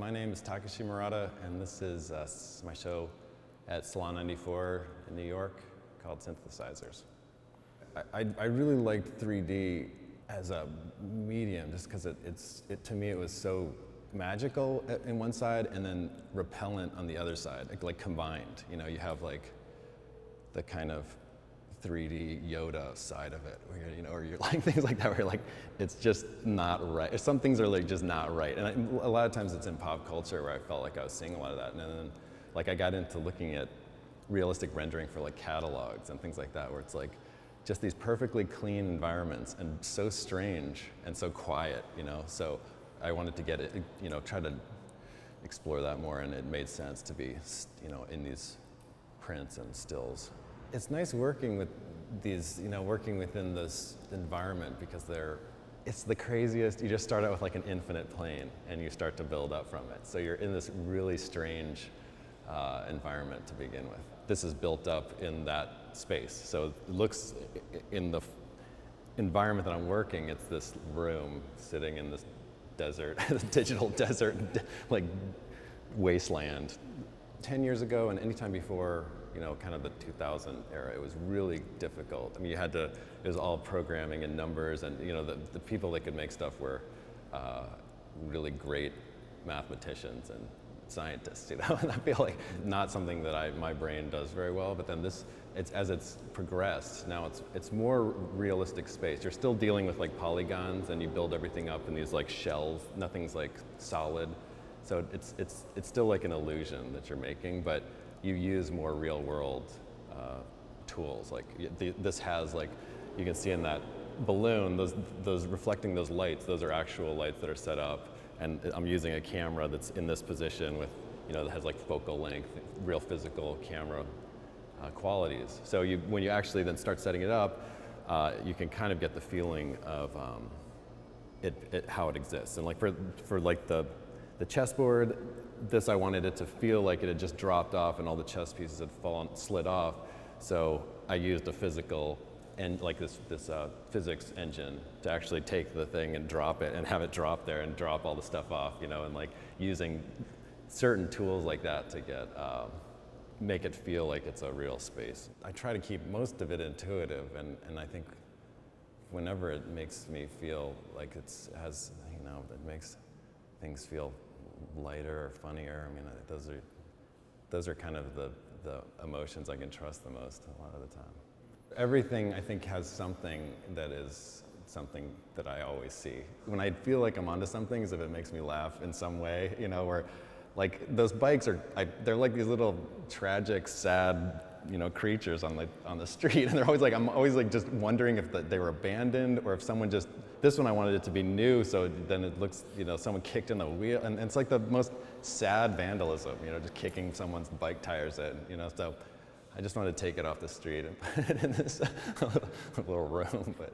my name is Takeshi Murata, and this is my show at Salon 94 in New York called Synthesizers. I really liked 3D as a medium just because to me it was so magical in one side and then repellent on the other side, like combined. You know, you have like the kind of 3D Yoda side of it, where or you're like things like that, where you're like, it's just not right. Some things are like just not right, and a lot of times it's in pop culture where I felt like I was seeing a lot of that, and then like I got into looking at realistic rendering for like catalogs and things like that, where it's like just these perfectly clean environments and so strange and so quiet, So I wanted to get it, try to explore that more, and it made sense to be, in these prints and stills. It's nice working with these, working within this environment because it's the craziest. You just start out with like an infinite plane and you start to build up from it. So you're in this really strange environment to begin with. This is built up in that space. So it looks, in the environment that I'm working, it's this room sitting in this desert, digital desert, like wasteland. 10 years ago and anytime before, kind of the 2000 era, it was really difficult. I mean, it was all programming and numbers, and the people that could make stuff were really great mathematicians and scientists, and I feel like not something that my brain does very well, but then as it's progressed, now it's more realistic space. You're still dealing with like polygons, and you build everything up in these like shells, nothing's like solid. So it's still like an illusion that you're making, but you use more real world tools. Like this has, like, you can see in that balloon, those reflecting those lights, those are actual lights that are set up. And I'm using a camera that's in this position with, that has like focal length, real physical camera qualities. So when you actually then start setting it up, you can kind of get the feeling of how it exists. And like for like the chessboard, I wanted it to feel like it had just dropped off and all the chess pieces had slid off. So I used a physical and like this physics engine to actually take the thing and drop it and have it drop there and drop all the stuff off, and like using certain tools like that to make it feel like it's a real space. I try to keep most of it intuitive, and I think whenever it makes me feel like it makes things feel lighter or funnier. I mean, those are kind of the emotions I can trust the most a lot of the time. Everything, I think, has something that is something that I always see. When I feel like I'm onto something is if it makes me laugh in some way, where like those bikes they're like these little tragic, sad, creatures on the street, and they're always like, I'm always like just wondering if they were abandoned or if someone just, this one I wanted it to be new, so then it looks, someone kicked in the wheel, and it's like the most sad vandalism, just kicking someone's bike tires in, so I just wanted to take it off the street and put it in this little room, but.